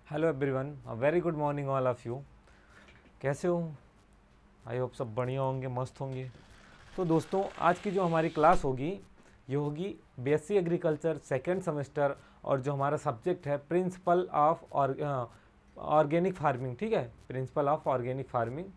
Hello everyone, very good morning all of you. कैसे हो? I hope सब बढ़िया होंगे, मस्त होंगे। तो दोस्तों, आज की जो हमारी क्लास होगी ये होगी बीएससी एग्रीकल्चर सेकेंड सेमेस्टर, और जो हमारा सब्जेक्ट है प्रिंसिपल ऑफ ऑर्गेनिक फार्मिंग। ठीक है, प्रिंसिपल ऑफ ऑर्गेनिक फार्मिंग।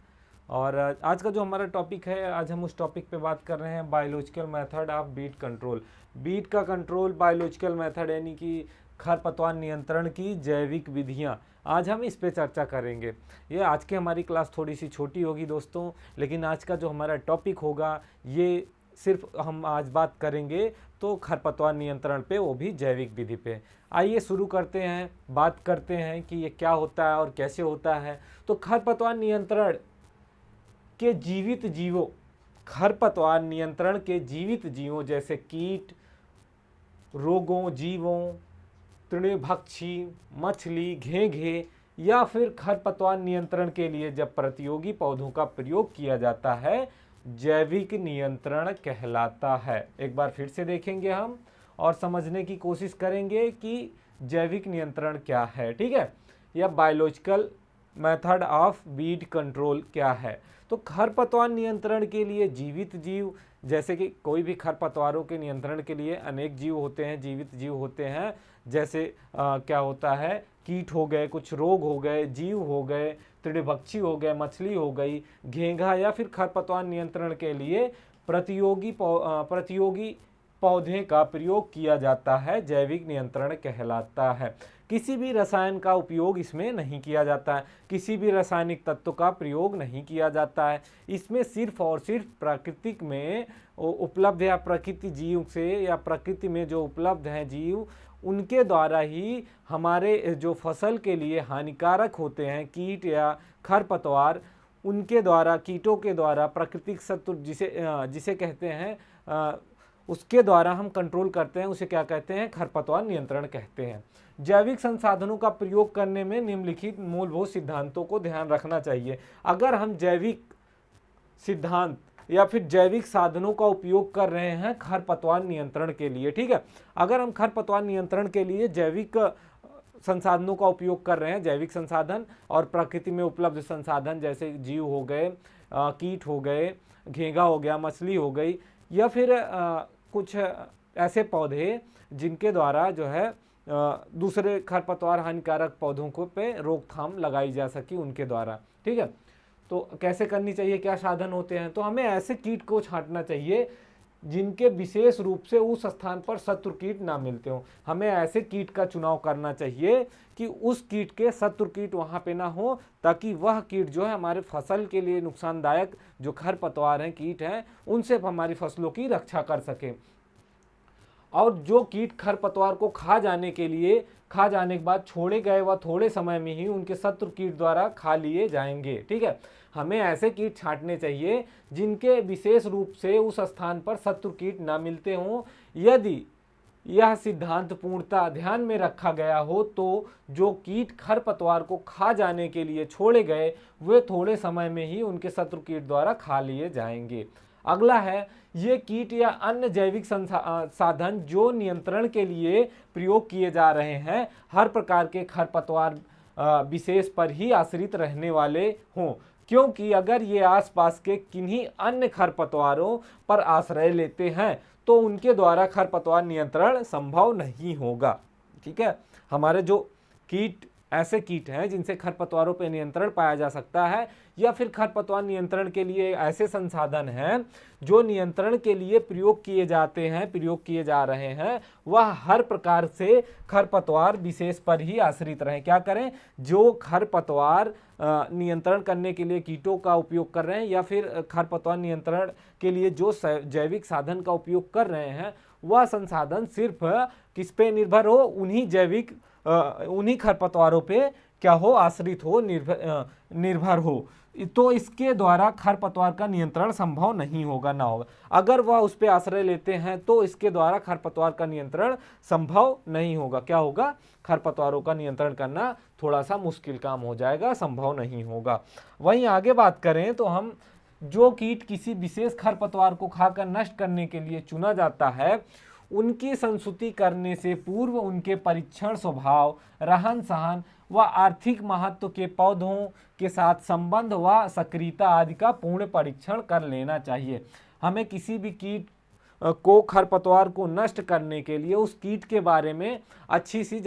और आज का जो हमारा टॉपिक है, आज हम उस टॉपिक पे बात कर रहे हैं biological method of weed control. Weed का कंट्रोल, बायोलॉजिकल मेथड यानी कि खरपतवार नियंत्रण की जैविक विधियां। आज हम इस पे चर्चा करेंगे। ये आज की हमारी क्लास थोड़ी सी छोटी होगी दोस्तों, लेकिन आज का जो हमारा टॉपिक होगा ये सिर्फ हम आज बात करेंगे तो खरपतवार नियंत्रण पे, वो भी जैविक विधि पे। आइए शुरू करते हैं, बात करते हैं कि ये क्या होता है और कैसे होता है। तो खरपतवार नियंत्रण के जीवित जीवों, खरपतवार नियंत्रण के जीवित जीवों जैसे कीट, रोगों, जीवों, तृणभक्षी, मछली, घेंघे या फिर खरपतवार नियंत्रण के लिए जब प्रतियोगी पौधों का प्रयोग किया जाता है, जैविक नियंत्रण कहलाता है। एक बार फिर से देखेंगे हम और समझने की कोशिश करेंगे कि जैविक नियंत्रण क्या है। ठीक है, या biological method of weed control क्या है। तो खरपतवार नियंत्रण के लिए जीवित जीव, जैसे कि कोई भी खरपतवारों के नियंत्रण के लिए अनेक जीव होते हैं, जीवित जीव होते हैं। जैसे क्या होता है, कीट हो गए, कुछ रोग हो गए, जीव हो गए, तृणभक्षी हो गए, मछली हो गई, घेंघा, या फिर खरपतवार नियंत्रण के लिए प्रतियोगी पौधे का प्रयोग किया जाता है, जैविक नियंत्रण कहलाता है। किसी भी रसायन का उपयोग इसमें नहीं किया जाता है, किसी भी रासायनिक तत्व का प्रयोग नहीं किया जाता है। इसमें सिर्फ और सिर्फ प्राकृतिक में उपलब्ध या प्रकृति जीव से, या प्रकृति में जो उपलब्ध हैं जीव, उनके द्वारा ही हमारे जो फसल के लिए हानिकारक होते हैं कीट या खरपतवार, उनके द्वारा, कीटों के द्वारा, प्राकृतिक शत्रु जिसे कहते हैं, उसके द्वारा हम कंट्रोल करते हैं, उसे क्या कहते हैं? खरपतवार नियंत्रण कहते हैं। जैविक संसाधनों का प्रयोग करने में निम्नलिखित मूलभूत सिद्धांतों को ध्यान रखना चाहिए। अगर हम जैविक सिद्धांत या फिर जैविक साधनों का उपयोग कर रहे हैं खरपतवार नियंत्रण के लिए, ठीक है, अगर हम खरपतवार नियंत्रण के लिए जैविक संसाधनों का उपयोग कर रहे हैं, जैविक संसाधन और प्रकृति में उपलब्ध संसाधन जैसे जीव हो गए, कीट हो गए, घेंघा हो गया, मछली हो गई, या फिर कुछ ऐसे पौधे जिनके द्वारा जो है दूसरे खरपतवार हानिकारक पौधों को पे रोकथाम लगाई जा सके उनके द्वारा। ठीक है, तो कैसे करनी चाहिए, क्या साधन होते हैं? तो हमें ऐसे कीट को छांटना चाहिए जिनके विशेष रूप से उस स्थान पर शत्रु कीट ना मिलते हो। हमें ऐसे कीट का चुनाव करना चाहिए कि उस कीट के शत्रु कीट वहां पे ना हो, ताकि वह कीट जो है हमारे फसल के लिए नुकसानदायक जो खरपतवार हैं, कीट हैं, उनसे हमारी फसलों की रक्षा कर सके। और जो कीट खरपतवार को खा जाने के बाद छोड़े गए, वह थोड़े समय में ही उनके शत्रु कीट द्वारा खा लिए जाएंगे। ठीक है, हमें ऐसे कीट छांटने चाहिए जिनके विशेष रूप से उस स्थान पर शत्रु कीट ना मिलते हों। यदि यह सिद्धांत पूर्णतः ध्यान में रखा गया हो तो जो कीट खरपतवार को खा जाने के लिए छोड़े गए, वे थोड़े समय में ही उनके शत्रु कीट द्वारा खा लिए जाएंगे। अगला है, ये कीट या अन्य जैविक साधन जो नियंत्रण के लिए प्रयोग किए जा रहे हैं, हर प्रकार के खरपतवार विशेष पर ही आश्रित रहने वाले हों, क्योंकि अगर ये आसपास के किन्हीं अन्य खरपतवारों पर आश्रय लेते हैं तो उनके द्वारा खरपतवार नियंत्रण संभव नहीं होगा। ठीक है, हमारे जो कीट, ऐसे कीट हैं जिनसे खरपतवारों पर नियंत्रण पाया जा सकता है, या फिर खरपतवार नियंत्रण के लिए ऐसे संसाधन हैं जो नियंत्रण के लिए प्रयोग किए जाते हैं, प्रयोग किए जा रहे हैं, वह हर प्रकार से खरपतवार विशेष पर ही आश्रित रहें। क्या करें? जो खरपतवार नियंत्रण करने के लिए कीटों का उपयोग कर रहे हैं, या फिर खरपतवार नियंत्रण के लिए जो जैविक साधन का उपयोग कर रहे हैं, वह संसाधन सिर्फ किस पे निर्भर हो? उन्हीं खरपतवारों पे क्या हो? आश्रित हो, निर्भर हो। तो इसके द्वारा खरपतवार का नियंत्रण संभव नहीं होगा, ना होगा। अगर वह उस पर आश्रय लेते हैं तो इसके द्वारा खरपतवार का नियंत्रण संभव नहीं होगा। क्या होगा? खरपतवारों का नियंत्रण करना थोड़ा सा मुश्किल काम हो जाएगा, संभव नहीं होगा। वहीं आगे बात करें तो हम, जो कीट किसी विशेष खरपतवार को खाकर नष्ट करने के लिए चुना जाता है, उनकी संस्तुति करने से पूर्व उनके परीक्षण, स्वभाव, रहन सहन व आर्थिक महत्व के पौधों के साथ संबंध व सक्रियता आदि का पूर्ण परीक्षण कर लेना चाहिए। हमें किसी भी कीट को, खरपतवार को नष्ट करने के लिए उस कीट के बारे में अच्छे से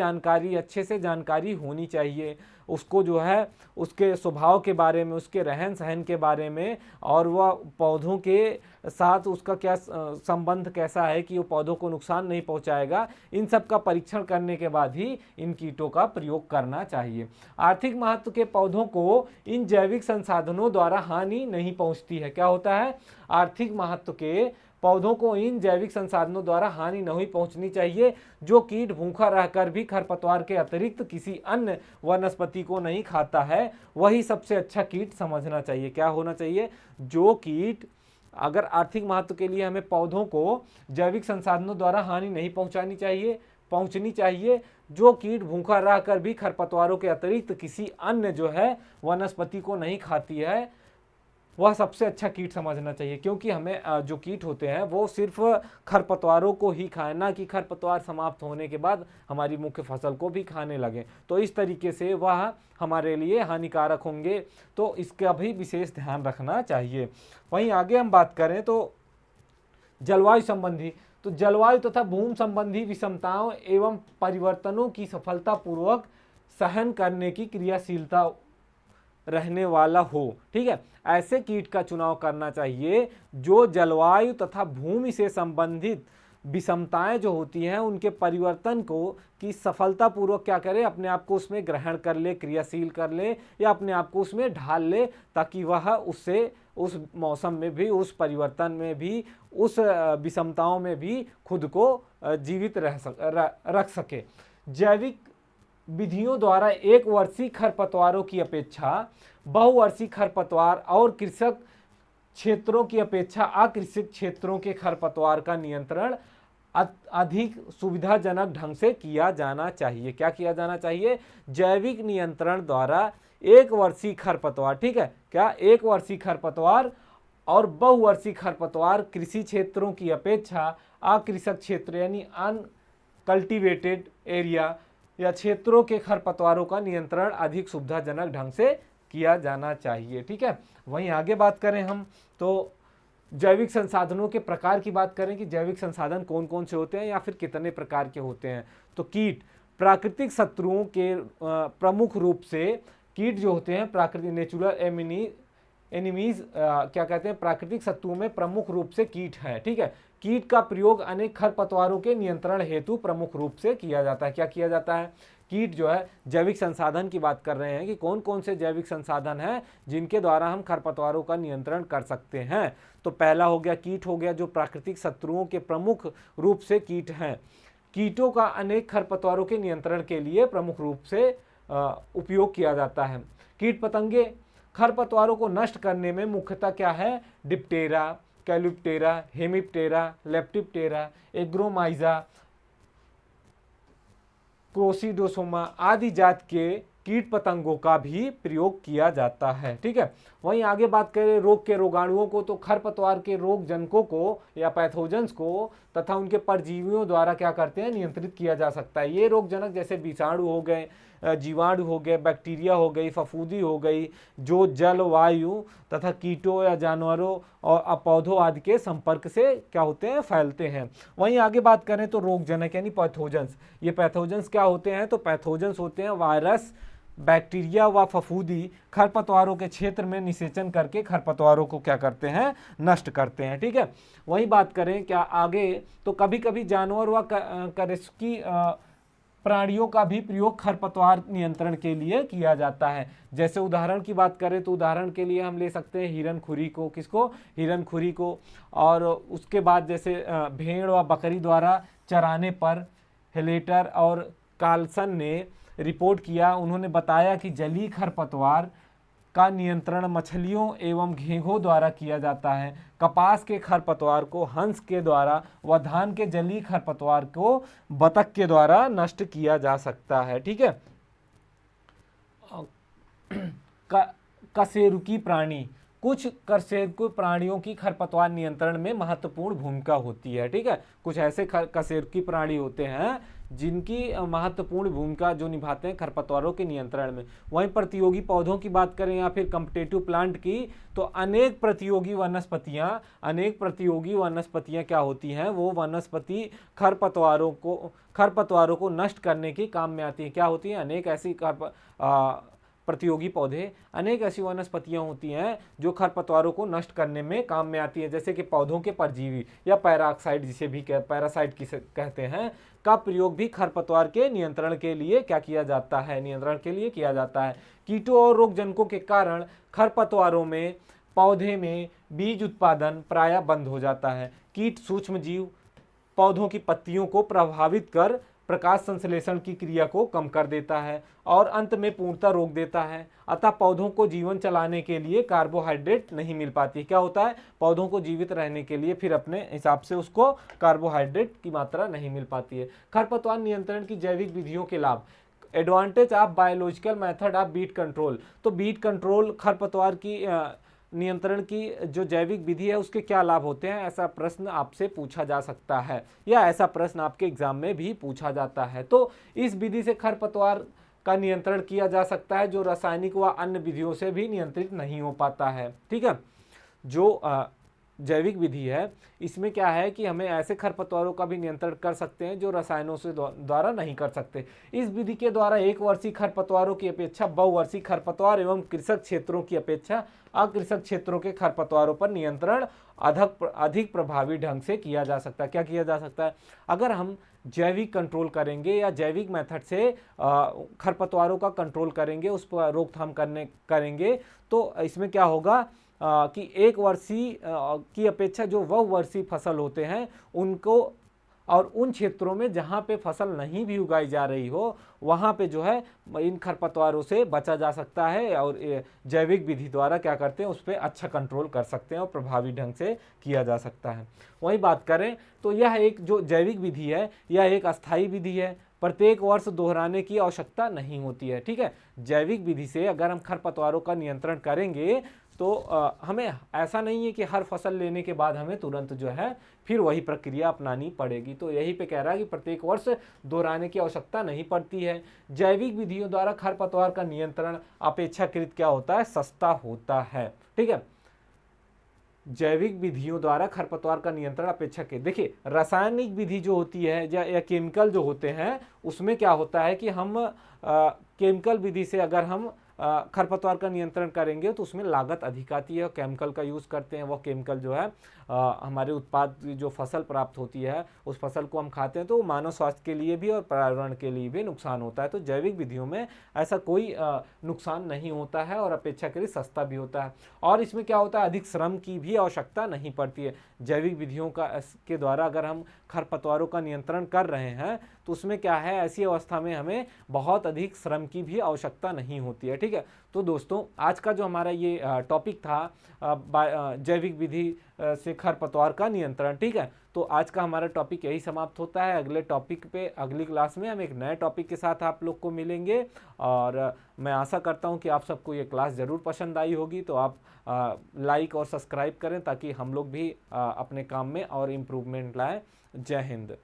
जानकारी होनी चाहिए। उसको जो है उसके स्वभाव के बारे में, उसके रहन सहन के बारे में, और वह पौधों के साथ उसका क्या संबंध कैसा है कि वो पौधों को नुकसान नहीं पहुंचाएगा, इन सब का परीक्षण करने के बाद ही इन कीटों का प्रयोग करना चाहिए। आर्थिक महत्व के पौधों को इन जैविक संसाधनों द्वारा हानि नहीं पहुंचती है। क्या होता है? आर्थिक महत्व के पौधों को इन जैविक संसाधनों द्वारा हानि नहीं पहुंचनी चाहिए। जो कीट भूखा रहकर भी खरपतवार के अतिरिक्त किसी अन्य वनस्पति को नहीं खाता है, वही सबसे अच्छा कीट समझना चाहिए। क्या होना चाहिए? जो कीट, अगर आर्थिक महत्व के लिए हमें पौधों को जैविक संसाधनों द्वारा हानि नहीं पहुंचनी चाहिए, जो कीट भूखा रहकर भी खरपतवारों के अतिरिक्त किसी अन्य जो है वनस्पति को नहीं खाती है, वह सबसे अच्छा कीट समझना चाहिए। क्योंकि हमें जो कीट होते हैं वो सिर्फ खरपतवारों को ही खाएं, ना कि खरपतवार समाप्त होने के बाद हमारी मुख्य फसल को भी खाने लगे, तो इस तरीके से वह हमारे लिए हानिकारक होंगे, तो इसका भी विशेष ध्यान रखना चाहिए। वहीं आगे हम बात करें तो जलवायु संबंधी, तो जलवायु तथा भूमि संबंधी विषमताओं एवं परिवर्तनों की सफलतापूर्वक सहन करने की क्रियाशीलता रहने वाला हो। ठीक है, ऐसे कीट का चुनाव करना चाहिए जो जलवायु तथा भूमि से संबंधित विषमताएं जो होती हैं उनके परिवर्तन को की सफलतापूर्वक क्या करे, अपने आप को उसमें ग्रहण कर ले, क्रियाशील कर ले, या अपने आप को उसमें ढाल ले, ताकि वह उससे उस मौसम में भी, उस परिवर्तन में भी, उस विषमताओं में भी खुद को जीवित रख सके। जैविक विधियों द्वारा एक वर्षीय खरपतवारों की अपेक्षा बहुवर्षीय खरपतवार और कृषक क्षेत्रों की अपेक्षा अकृषित क्षेत्रों के खरपतवार का नियंत्रण अधिक सुविधाजनक ढंग से किया जाना चाहिए। क्या किया जाना चाहिए? जैविक नियंत्रण द्वारा एक वर्षीय खरपतवार, ठीक है, क्या एक वर्षीय खरपतवार और बहुवर्षीय खरपतवार कृषि क्षेत्रों की अपेक्षा अकृषक क्षेत्र यानी अनकल्टिवेटेड एरिया या क्षेत्रों के खरपतवारों का नियंत्रण अधिक सुविधाजनक ढंग से किया जाना चाहिए। ठीक है, वहीं आगे बात करें हम तो जैविक संसाधनों के प्रकार की बात करें कि जैविक संसाधन कौन कौन से होते हैं या फिर कितने प्रकार के होते हैं। तो कीट, प्राकृतिक शत्रुओं के प्रमुख रूप से कीट जो होते हैं, प्राकृतिक नेचुरल एनिमीज क्या कहते हैं, प्राकृतिक शत्रुओं में प्रमुख रूप से कीट है। ठीक है, कीट का प्रयोग अनेक खरपतवारों के नियंत्रण हेतु प्रमुख रूप से किया जाता है। क्या किया जाता है? कीट जो है, जैविक संसाधन की बात कर रहे हैं कि कौन कौन से जैविक संसाधन हैं जिनके द्वारा हम खरपतवारों का नियंत्रण कर सकते हैं। तो पहला हो गया कीट, हो गया जो प्राकृतिक शत्रुओं के प्रमुख रूप से कीट हैं। कीटों का अनेक खरपतवारों के नियंत्रण के लिए प्रमुख रूप से उपयोग किया जाता है। कीट पतंगे खरपतवारों को नष्ट करने में मुख्यतः क्या है? डिप्टेरा, कैल्यूप्टेरा, हेमिप्टेरा, लेप्टिप्टेरा, एग्रोमाइजा, क्रोसिडोसोमा आदि जात के कीट पतंगों का भी प्रयोग किया जाता है। ठीक है, वहीं आगे बात करें रोग के रोगाणुओं को, तो खरपतवार के रोग जनकों को या पैथोजेंस को तथा उनके परजीवियों द्वारा क्या करते हैं? नियंत्रित किया जा सकता है। ये रोग जनक जैसे विषाणु हो गए, जीवाणु हो गए, बैक्टीरिया हो गई, फफूंदी हो गई, जो जल, वायु तथा कीटों या जानवरों और पौधों आदि के संपर्क से क्या होते हैं? फैलते हैं। वहीं आगे बात करें तो रोगजनक यानी पैथोजेंस, ये पैथोजेंस क्या होते हैं? तो पैथोजेंस होते हैं वायरस, बैक्टीरिया व फफूंदी खरपतवारों के क्षेत्र में निषेचन करके खरपतवारों को क्या करते हैं? नष्ट करते हैं। ठीक है, वही बात करें क्या आगे, तो कभी कभी जानवर व करेस्की प्राणियों का भी प्रयोग खरपतवार नियंत्रण के लिए किया जाता है। जैसे उदाहरण की बात करें तो उदाहरण के लिए हम ले सकते हैं हिरनखुरी को। किसको? हिरनखुरी को। और उसके बाद जैसे भेड़ व बकरी द्वारा चराने पर हेलेटर और कार्लसन ने रिपोर्ट किया, उन्होंने बताया कि जलीय खरपतवार का नियंत्रण मछलियों एवं घेंघों द्वारा किया जाता है। कपास के खरपतवार को हंस के द्वारा व धान के जलीय खरपतवार को बतख के द्वारा नष्ट किया जा सकता है। ठीक है, कशेरुकी प्राणी, कुछ कशेरुकी प्राणियों की खरपतवार नियंत्रण में महत्वपूर्ण भूमिका होती है। ठीक है, कुछ ऐसे कशेरुकी प्राणी होते हैं जिनकी महत्वपूर्ण भूमिका जो निभाते हैं खरपतवारों के नियंत्रण में। वहीं प्रतियोगी पौधों की बात करें या फिर कॉम्पिटिटिव प्लांट की, तो अनेक प्रतियोगी वनस्पतियां क्या होती हैं, वो वनस्पति खरपतवारों को नष्ट करने के काम में आती हैं। क्या होती हैं, अनेक ऐसी प्रतियोगी पौधे, अनेक ऐसी वनस्पतियां होती हैं जो खरपतवारों को नष्ट करने में काम में आती है। जैसे कि पौधों के परजीवी या पैरासाइट, जिसे भी पैरासाइट किसे कहते हैं, का प्रयोग भी खरपतवार के नियंत्रण के लिए क्या किया जाता है, नियंत्रण के लिए किया जाता है। कीटों और रोगजनकों के कारण खरपतवारों में पौधे में बीज उत्पादन प्रायः बंद हो जाता है। कीट सूक्ष्म जीव पौधों की पत्तियों को प्रभावित कर प्रकाश संश्लेषण की क्रिया को कम कर देता है और अंत में पूर्णतः रोक देता है। अतः पौधों को जीवन चलाने के लिए कार्बोहाइड्रेट नहीं मिल पाती। क्या होता है, पौधों को जीवित रहने के लिए फिर अपने हिसाब से उसको कार्बोहाइड्रेट की मात्रा नहीं मिल पाती है। खरपतवार नियंत्रण की जैविक विधियों के लाभ। Advantage of biological method of weed control. तो बीट कंट्रोल खरपतवार की नियंत्रण की जो जैविक विधि है उसके क्या लाभ होते हैं, ऐसा प्रश्न आपसे पूछा जा सकता है या ऐसा प्रश्न आपके एग्जाम में भी पूछा जाता है। तो इस विधि से खरपतवार का नियंत्रण किया जा सकता है जो रासायनिक व अन्य विधियों से भी नियंत्रित नहीं हो पाता है। ठीक है, जो जैविक विधि है इसमें क्या है कि हमें ऐसे खरपतवारों का भी नियंत्रण कर सकते हैं जो रसायनों से द्वारा नहीं कर सकते। इस विधि के द्वारा एक वर्षीय खरपतवारों की अपेक्षा बहुवर्षीय खरपतवार एवं कृषक क्षेत्रों की अपेक्षा अकृषक क्षेत्रों के खरपतवारों पर नियंत्रण अधिक प्रभावी ढंग से किया जा सकता है। क्या किया जा सकता है, अगर हम जैविक कंट्रोल करेंगे या जैविक मेथड से खरपतवारों का कंट्रोल करेंगे, उस पर रोकथाम करेंगे, तो इसमें क्या होगा कि एक वर्षीय की अपेक्षा जो बहुवर्षीय फसल होते हैं उनको, और उन क्षेत्रों में जहाँ पे फसल नहीं भी उगाई जा रही हो वहाँ पे जो है इन खरपतवारों से बचा जा सकता है और जैविक विधि द्वारा क्या करते हैं उस पर अच्छा कंट्रोल कर सकते हैं और प्रभावी ढंग से किया जा सकता है। वही बात करें तो यह एक जो जैविक विधि है यह एक अस्थायी विधि है, प्रत्येक वर्ष दोहराने की आवश्यकता नहीं होती है। ठीक है, जैविक विधि से अगर हम खरपतवारों का नियंत्रण करेंगे तो हमें ऐसा नहीं है कि हर फसल लेने के बाद हमें तुरंत जो है फिर वही प्रक्रिया अपनानी पड़ेगी। तो यही पे कह रहा है कि प्रत्येक वर्ष दोहराने की आवश्यकता नहीं पड़ती है। जैविक विधियों द्वारा खरपतवार का नियंत्रण अपेक्षाकृत क्या होता है, सस्ता होता है। ठीक है, जैविक विधियों द्वारा खरपतवार का नियंत्रण अपेक्षाकृत, देखिए रासायनिक विधि जो होती है या केमिकल जो होते हैं उसमें क्या होता है कि हम केमिकल विधि से अगर हम खरपतवार का नियंत्रण करेंगे तो उसमें लागत अधिक आती है और केमिकल का यूज़ करते हैं। वो केमिकल जो है हमारे उत्पाद जो फसल प्राप्त होती है उस फसल को हम खाते हैं तो मानव स्वास्थ्य के लिए भी और पर्यावरण के लिए भी नुकसान होता है। तो जैविक विधियों में ऐसा कोई नुकसान नहीं होता है और अपेक्षाकृत सस्ता भी होता है और इसमें क्या होता है, अधिक श्रम की भी आवश्यकता नहीं पड़ती है। जैविक विधियों के द्वारा अगर हम खरपतवारों का नियंत्रण कर रहे हैं तो उसमें क्या है, ऐसी अवस्था में हमें बहुत अधिक श्रम की भी आवश्यकता नहीं होती है। ठीक है, तो दोस्तों आज का जो हमारा ये टॉपिक था जैविक विधि से खरपतवार का नियंत्रण। ठीक है, तो आज का हमारा टॉपिक यही समाप्त होता है। अगले टॉपिक पे अगली क्लास में हम एक नए टॉपिक के साथ आप लोग को मिलेंगे और मैं आशा करता हूँ कि आप सबको ये क्लास ज़रूर पसंद आई होगी। तो आप लाइक और सब्सक्राइब करें ताकि हम लोग भी अपने काम में और इम्प्रूवमेंट लाएं। जय हिंद।